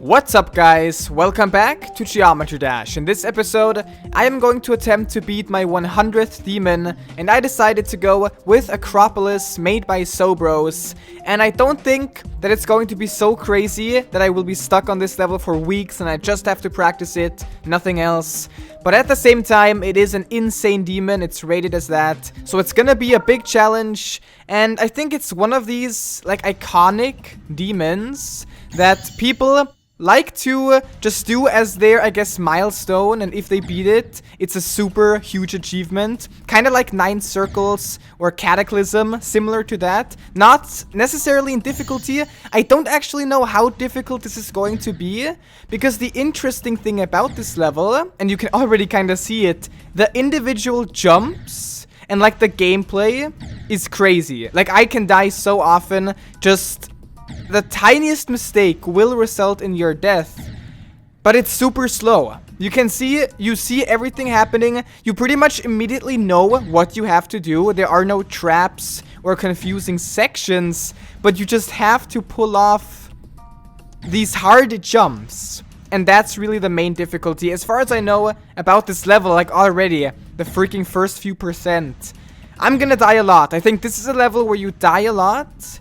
What's up, guys? Welcome back to Geometry Dash. In this episode, I am going to attempt to beat my 100th demon, and I decided to go with Acropolis, made by Sobros. And I don't think that it's going to be so crazy that I will be stuck on this level for weeks and I just have to practice it, nothing else. But at the same time, it is an insane demon, it's rated as that. So it's gonna be a big challenge, and I think it's one of these, like, iconic demons that people like to just do as their, I guess, milestone, and if they beat it, it's a super huge achievement. Kind of like 9 Circles or Cataclysm, similar to that. Not necessarily in difficulty. I don't actually know how difficult this is going to be, because the interesting thing about this level, and you can already kind of see it, the individual jumps and like the gameplay is crazy. Like, I can die so often, just the tiniest mistake will result in your death, but it's super slow. You can see, you see everything happening. You pretty much immediately know what you have to do. There are no traps or confusing sections, but you just have to pull off these hard jumps. And that's really the main difficulty. As far as I know about this level, like already, the freaking first few percent, I'm gonna die a lot. I think this is a level where you die a lot,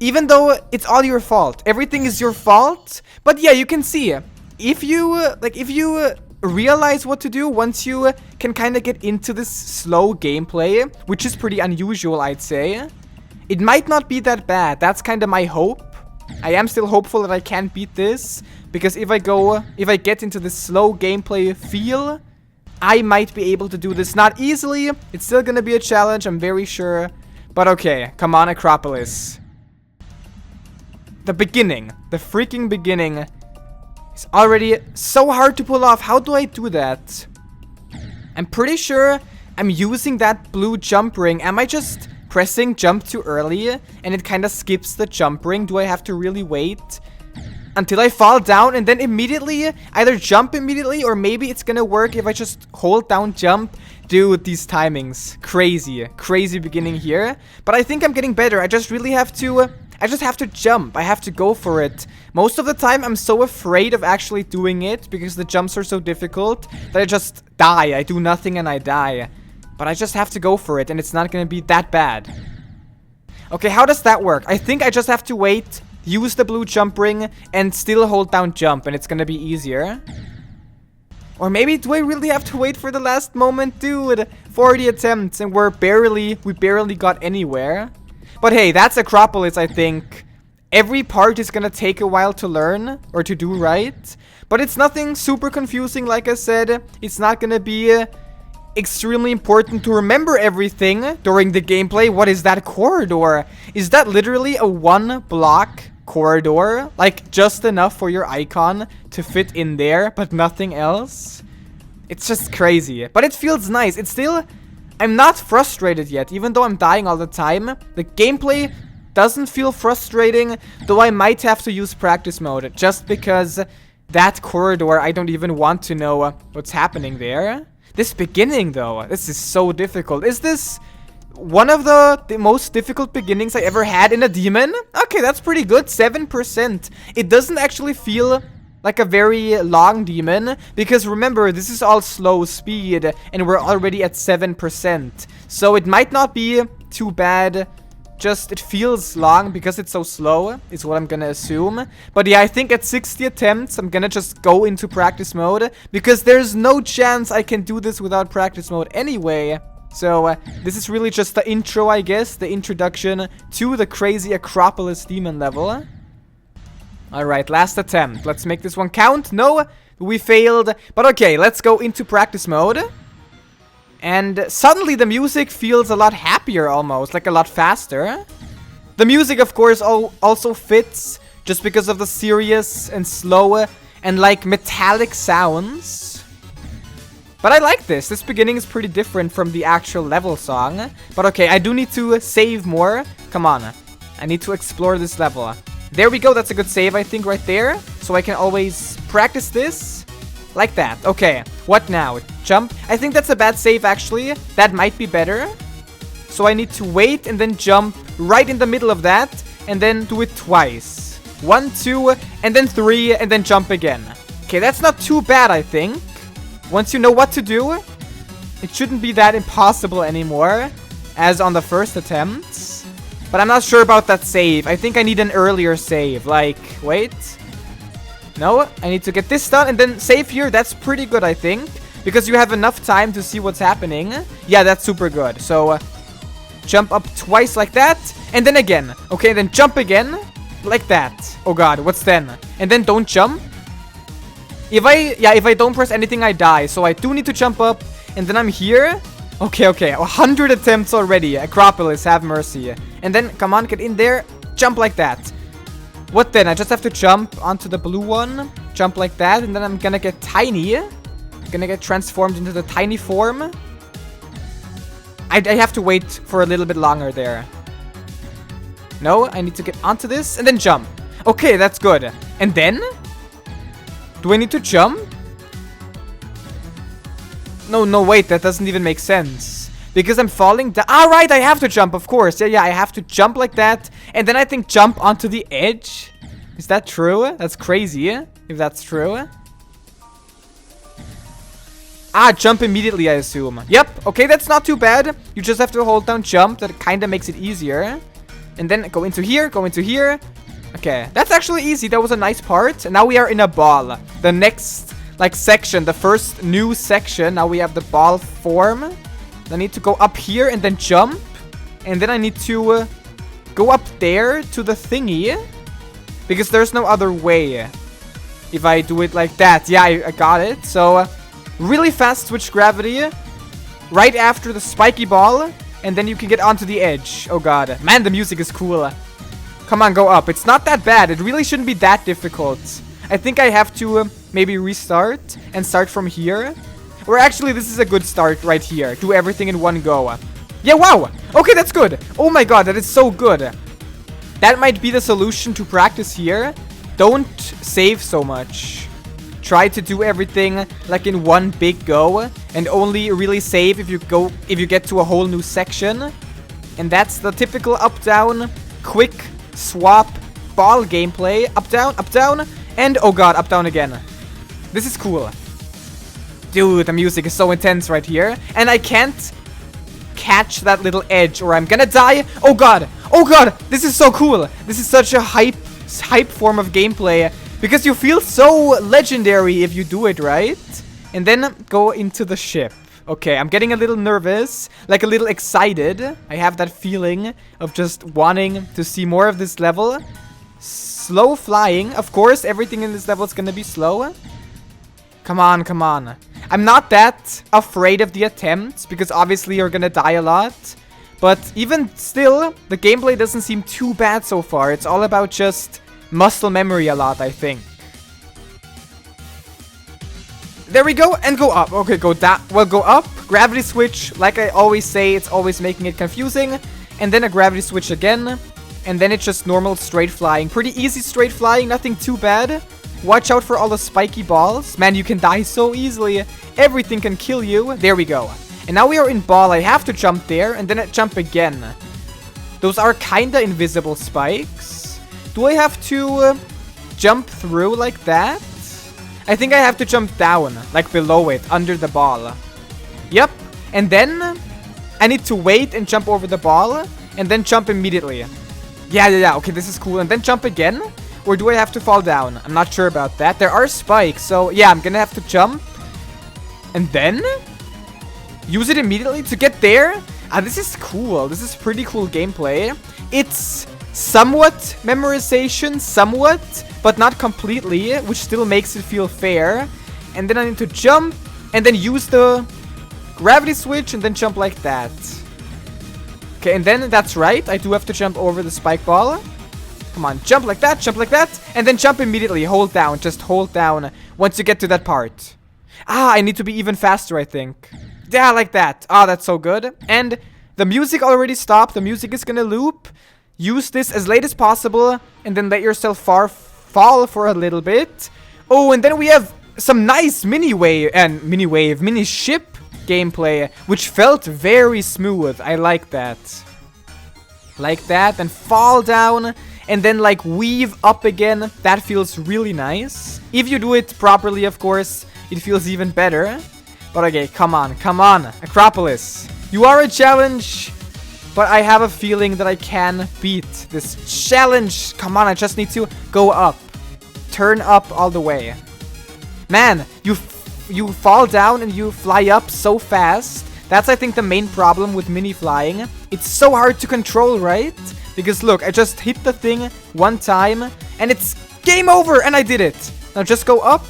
even though it's all your fault. Everything is your fault. But yeah, you can see, if you realize what to do, once you can kind of get into this slow gameplay, which is pretty unusual, I'd say, it might not be that bad. That's kind of my hope. I am still hopeful that I can beat this, because if I get into this slow gameplay feel, I might be able to do this. Not easily. It's still gonna be a challenge, I'm very sure. But okay, come on, Acropolis. The beginning, the freaking beginning, is already so hard to pull off. How do I do that? I'm pretty sure I'm using that blue jump ring. Am I just pressing jump too early and it kind of skips the jump ring? Do I have to really wait until I fall down and then immediately either jump immediately, or maybe it's gonna work if I just hold down jump? Dude, these timings, crazy beginning here. But I think I'm getting better. I just have to jump. I have to go for it. Most of the time, I'm so afraid of actually doing it because the jumps are so difficult that I just die. I do nothing and I die. But I just have to go for it, and it's not gonna be that bad. Okay, how does that work? I think I just have to wait, use the blue jump ring, and still hold down jump, and it's gonna be easier. Or maybe, do I really have to wait for the last moment? Dude, 40 attempts, and we barely got anywhere. But hey, that's Acropolis, I think. Every part is gonna take a while to learn, or to do right. But it's nothing super confusing, like I said. It's not gonna be extremely important to remember everything during the gameplay. What is that corridor? Is that literally a 1-block corridor? Like, just enough for your icon to fit in there, but nothing else? It's just crazy. But it feels nice. It's still... I'm not frustrated yet, even though I'm dying all the time. The gameplay doesn't feel frustrating, though I might have to use practice mode, just because that corridor, I don't even want to know what's happening there. This beginning, though, this is so difficult. Is this one of the most difficult beginnings I ever had in a demon? Okay, that's pretty good, 7%. It doesn't actually feel like a very long demon, because remember, this is all slow speed, and we're already at 7%. So it might not be too bad, just it feels long because it's so slow, is what I'm gonna assume. But yeah, I think at 60 attempts, I'm gonna just go into practice mode, because there's no chance I can do this without practice mode anyway. So this is really just the intro, I guess, the introduction to the crazy Acropolis demon level. Alright, last attempt. Let's make this one count. No, we failed. But okay, let's go into practice mode. And suddenly the music feels a lot happier almost, like a lot faster. The music, of course, also fits just because of the serious and slow and like metallic sounds. But I like this. This beginning is pretty different from the actual level song. But okay, I do need to save more. Come on. I need to explore this level. There we go, that's a good save, I think, right there. So I can always practice this like that. Okay, what now? Jump. I think that's a bad save, actually. That might be better. So I need to wait and then jump right in the middle of that, and then do it twice. 1, 2, and then 3, and then jump again. Okay, that's not too bad, I think. Once you know what to do, it shouldn't be that impossible anymore as on the first attempts. But I'm not sure about that save. I think I need an earlier save. Like, wait. No, I need to get this done and then save here. That's pretty good, I think. Because you have enough time to see what's happening. Yeah, that's super good. So, jump up twice like that. And then again. Okay, then jump again. Like that. Oh god, what's then? And then don't jump. If I don't press anything, I die. So I do need to jump up. And then I'm here. Okay. 100 attempts already. Acropolis, have mercy. And then, come on, get in there. Jump like that. What then? I just have to jump onto the blue one. Jump like that. And then I'm gonna get tiny. I'm gonna get transformed into the tiny form. I have to wait for a little bit longer there. No, I need to get onto this and then jump. Okay, that's good. And then? Do I need to jump? No, wait, that doesn't even make sense. Because I'm falling down. Ah, right, I have to jump, of course. Yeah, I have to jump like that. And then I think jump onto the edge. Is that true? That's crazy, if that's true. Ah, jump immediately, I assume. Yep, okay, that's not too bad. You just have to hold down jump. That kind of makes it easier. And then go into here, go into here. Okay, that's actually easy. That was a nice part. And now we are in a ball. The next, like, section. The first new section. Now we have the ball form. I need to go up here and then jump. And then I need to go up there to the thingy. Because there's no other way. If I do it like that. Yeah, I got it. So, really fast switch gravity. Right after the spiky ball. And then you can get onto the edge. Oh god. Man, the music is cool. Come on, go up. It's not that bad. It really shouldn't be that difficult. I think I have to maybe restart and start from here. Or actually, this is a good start right here. Do everything in one go. Yeah, wow. Okay, that's good. Oh my god, that is so good. That might be the solution to practice here. Don't save so much. Try to do everything like in one big go. And only really save if you get to a whole new section. And that's the typical up-down, quick swap ball gameplay. Up, down, and oh god, up, down again. This is cool. Dude, the music is so intense right here. And I can't catch that little edge or I'm gonna die. Oh god, this is so cool. This is such a hype form of gameplay. Because you feel so legendary if you do it right. And then go into the ship. Okay, I'm getting a little nervous. Like a little excited. I have that feeling of just wanting to see more of this level. Slow flying. Of course, everything in this level is gonna be slow. Come on. I'm not that afraid of the attempts. Because obviously you're gonna die a lot. But even still, the gameplay doesn't seem too bad so far. It's all about just muscle memory a lot, I think. There we go, and go up. Okay, go down. Well, go up. Gravity switch. Like I always say, it's always making it confusing. And then a gravity switch again. And then it's just normal straight flying. Pretty easy straight flying, nothing too bad. Watch out for all the spiky balls. Man, you can die so easily. Everything can kill you. There we go. And now we are in ball. I have to jump there, and then I jump again. Those are kinda invisible spikes. Do I have to jump through like that? I think I have to jump down, like below it, under the ball. Yep. And then I need to wait and jump over the ball, and then jump immediately. Yeah. Okay, this is cool. And then jump again? Or do I have to fall down? I'm not sure about that. There are spikes, so yeah, I'm gonna have to jump. And then use it immediately to get there? Ah, this is cool. This is pretty cool gameplay. It's somewhat memorization, but not completely, which still makes it feel fair. And then I need to jump, and then use the gravity switch, and then jump like that. Okay, and then that's right, I do have to jump over the spike ball. Come on, jump like that, and then jump immediately. Hold down, just hold down once you get to that part. Ah, I need to be even faster, I think. Yeah, like that. Ah, that's so good. And the music already stopped. The music is gonna loop. Use this as late as possible, and then let yourself fall for a little bit. Oh, and then we have some nice mini ship gameplay, which felt very smooth. I like that. Like that, and fall down, and then like weave up again. That feels really nice. If you do it properly, of course, it feels even better. But okay, come on, Acropolis. You are a challenge, but I have a feeling that I can beat this challenge. Come on, I just need to go up. Turn up all the way. Man, you fall down and you fly up so fast. That's, I think, the main problem with mini flying. It's so hard to control, right? Because look, I just hit the thing one time and it's game over, and I did it. Now just go up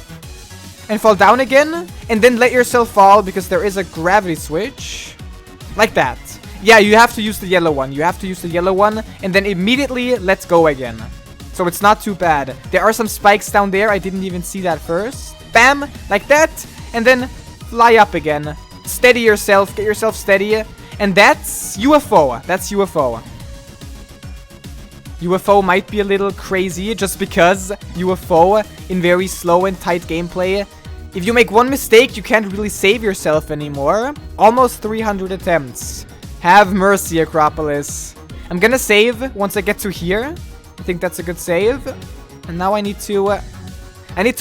and fall down again, and then let yourself fall because there is a gravity switch. Like that. Yeah, you have to use the yellow one. You have to use the yellow one, and then immediately let's go again. So it's not too bad. There are some spikes down there. I didn't even see that first. Bam! Like that. And then fly up again. Steady yourself. Get yourself steady. And that's UFO. That's UFO. UFO might be a little crazy just because UFO in very slow and tight gameplay. If you make one mistake, you can't really save yourself anymore. Almost 300 attempts. Have mercy, Acropolis. I'm gonna save once I get to here. I think that's a good save. And now I need to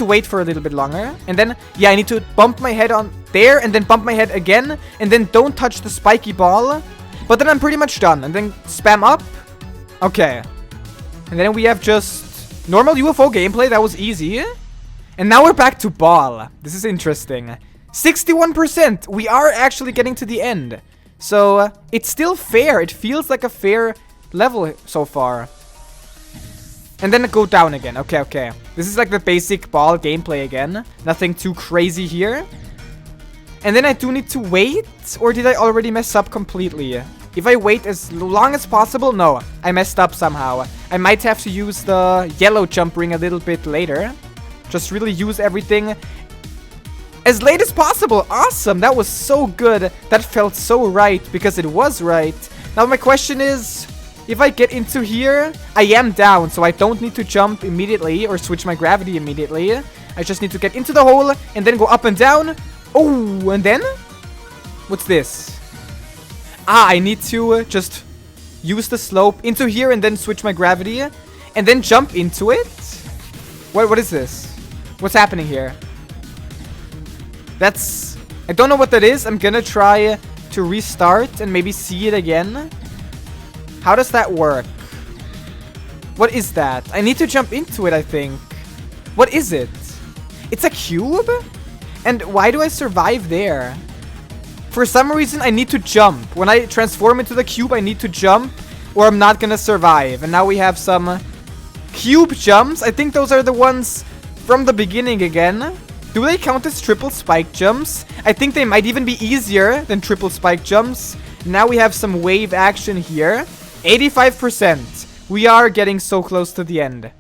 wait for a little bit longer. And then, yeah, I need to bump my head on there and then bump my head again. And then don't touch the spiky ball. But then I'm pretty much done. And then spam up. Okay. And then we have just normal UFO gameplay. That was easy. And now we're back to ball. This is interesting. 61%. We are actually getting to the end. So, it's still fair. It feels like a fair level so far. And then go down again. Okay, okay. This is like the basic ball gameplay again. Nothing too crazy here. And then I do need to wait. Or did I already mess up completely? If I wait as long as possible... No, I messed up somehow. I might have to use the yellow jump ring a little bit later. Just really use everything as late as possible. Awesome. That was so good. That felt so right because it was right. Now my question is, if I get into here, I am down, so I don't need to jump immediately or switch my gravity immediately. I just need to get into the hole and then go up and down. Oh, and then? What's this? Ah, I need to just use the slope into here and then switch my gravity and then jump into it. What is this? What's happening here? I don't know what that is. I'm gonna try to restart and maybe see it again. How does that work? What is that? I need to jump into it, I think. What is it? It's a cube? And why do I survive there? For some reason, I need to jump. When I transform into the cube, I need to jump or I'm not gonna survive. And now we have some cube jumps. I think those are the ones from the beginning again. Do they count as triple spike jumps? I think they might even be easier than triple spike jumps. Now we have some wave action here. 85%. We are getting so close to the end.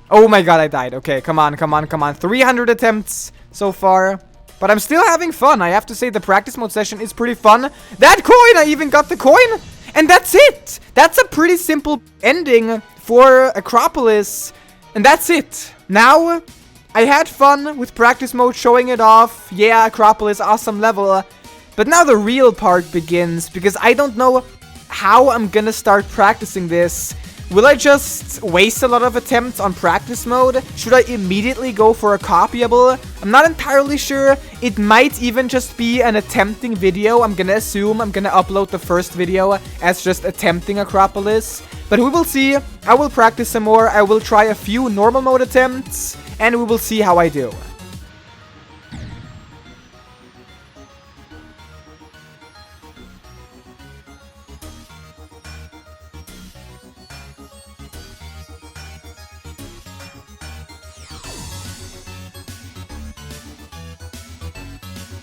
Oh my god, I died. Okay, come on, come on, come on. 300 attempts so far. But I'm still having fun. I have to say the practice mode session is pretty fun. That coin! I even got the coin! And that's it! That's a pretty simple ending for Acropolis. And that's it. Now, I had fun with practice mode, showing it off. Yeah, Acropolis, awesome level. But now the real part begins, because I don't know how I'm gonna start practicing this. Will I just waste a lot of attempts on practice mode? Should I immediately go for a copyable? I'm not entirely sure. It might even just be an attempting video. I'm gonna assume I'm gonna upload the first video as just attempting Acropolis. But we will see. I will practice some more. I will try a few normal mode attempts, and we will see how I do.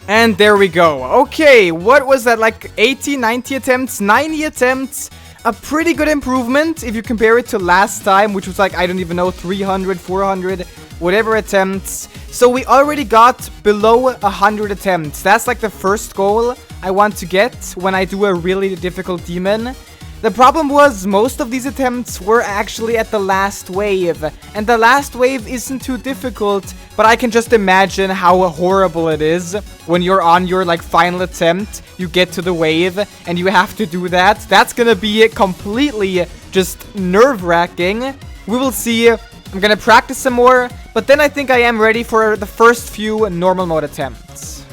And there we go. Okay, what was that, like 80, 90 attempts, 90 attempts? A pretty good improvement if you compare it to last time, which was like, I don't even know, 300, 400, whatever attempts. So we already got below 100 attempts. That's like the first goal I want to get when I do a really difficult demon. The problem was most of these attempts were actually at the last wave, and the last wave isn't too difficult, but I can just imagine how horrible it is when you're on your like final attempt, you get to the wave and you have to do that. That's gonna be completely just nerve-wracking. We will see. I'm gonna practice some more, but then I think I am ready for the first few normal mode attempts.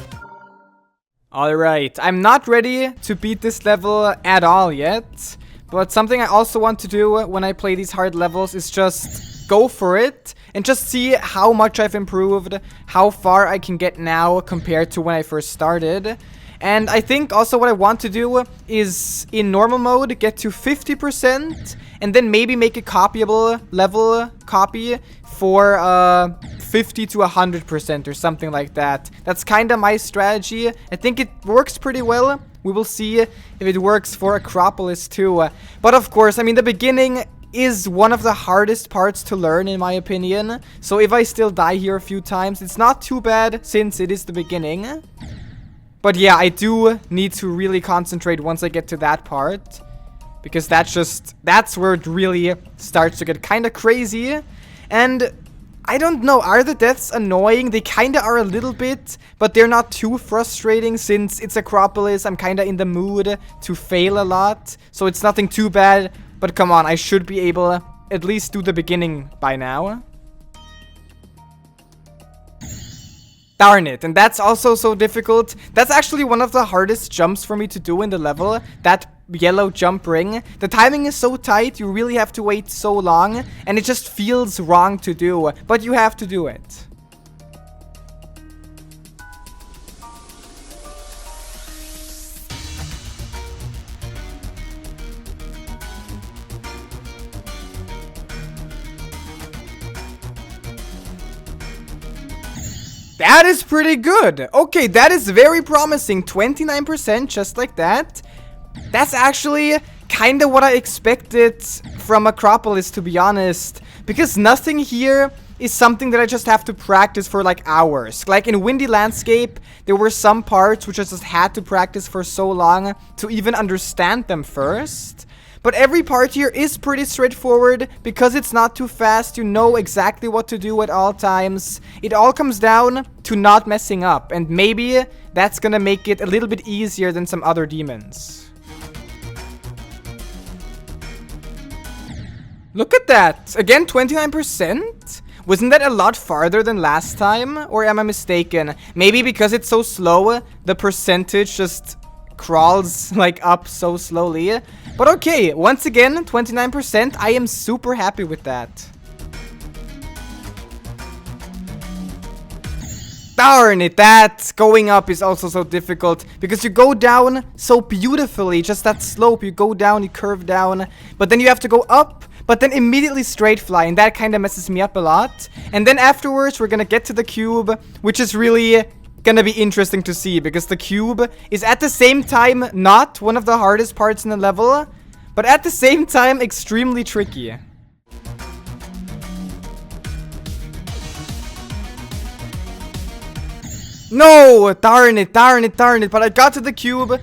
Alright, I'm not ready to beat this level at all yet, but something I also want to do when I play these hard levels is just go for it and just see how much I've improved, how far I can get now compared to when I first started. And I think also what I want to do is in normal mode get to 50% and then maybe make a copyable level copy for 50 to 100% or something like that. That's kind of my strategy. I think it works pretty well. We will see if it works for Acropolis too. But of course, I mean, the beginning is one of the hardest parts to learn in my opinion. So if I still die here a few times, it's not too bad since it is the beginning. But yeah, I do need to really concentrate once I get to that part. Because that's where it really starts to get kind of crazy. And I don't know, are the deaths annoying? They kind of are a little bit, but they're not too frustrating since it's Acropolis. I'm kind of in the mood to fail a lot. So it's nothing too bad. But come on, I should be able at least do the beginning by now. Darn it, and that's also so difficult. That's actually one of the hardest jumps for me to do in the level, that yellow jump ring. The timing is so tight, you really have to wait so long, and it just feels wrong to do, but you have to do it. That is pretty good. Okay, that is very promising. 29% just like that. That's actually kind of what I expected from Acropolis, to be honest. Because nothing here is something that I just have to practice for like hours. Like in Windy Landscape, there were some parts which I just had to practice for so long to even understand them first. But every part here is pretty straightforward because it's not too fast. You know exactly what to do at all times. It all comes down to not messing up. And maybe that's gonna make it a little bit easier than some other demons. Look at that. Again, 29%? Wasn't that a lot farther than last time? Or am I mistaken? Maybe because it's so slow, the percentage just crawls like up so slowly. But okay, once again, 29%. I am super happy with that. Darn it, that going up is also so difficult because you go down so beautifully, just that slope, you go down, you curve down, but then you have to go up, but then immediately straight fly, and that kind of messes me up a lot. And then afterwards, we're gonna get to the cube, which is really gonna be interesting to see because the cube is at the same time not one of the hardest parts in the level, but at the same time extremely tricky. No! Darn it, darn it, darn it. But I got to the cube.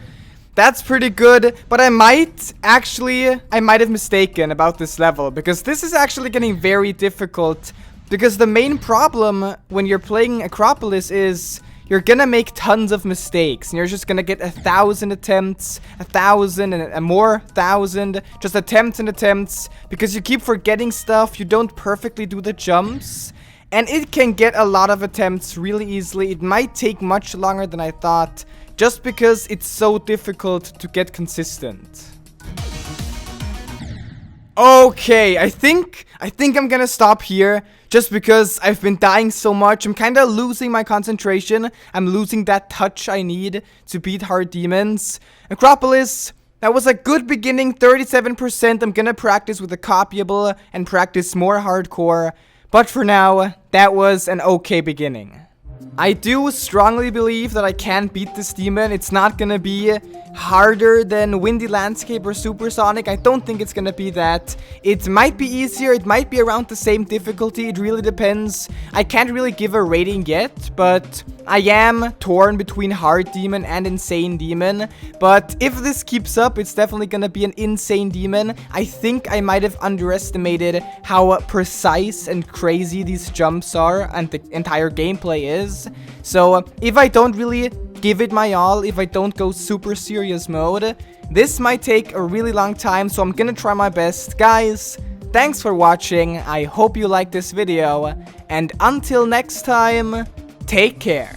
That's pretty good. But I might have mistaken about this level. Because this is actually getting very difficult. Because the main problem when you're playing Acropolis is you're gonna make tons of mistakes. And you're just gonna get 1,000 attempts, 1,000 and more 1,000. Just attempts and attempts. Because you keep forgetting stuff. You don't perfectly do the jumps. And it can get a lot of attempts really easily. It might take much longer than I thought, just because it's so difficult to get consistent. Okay, I think I'm gonna stop here, just because I've been dying so much. I'm kind of losing my concentration. I'm losing that touch I need to beat hard demons. Acropolis, that was a good beginning, 37%. I'm gonna practice with a copyable and practice more hardcore. But for now, that was an okay beginning. I do strongly believe that I can beat this demon. It's not gonna be harder than Windy Landscape or Supersonic. I don't think it's gonna be that. It might be easier. It might be around the same difficulty. It really depends. I can't really give a rating yet, but I am torn between hard demon and insane demon. But if this keeps up, it's definitely gonna be an insane demon. I think I might have underestimated how precise and crazy these jumps are and the entire gameplay is. So if I don't really give it my all if I don't go super serious mode. This might take a really long time, so I'm gonna try my best. Guys, thanks for watching. I hope you liked this video, and until next time, take care.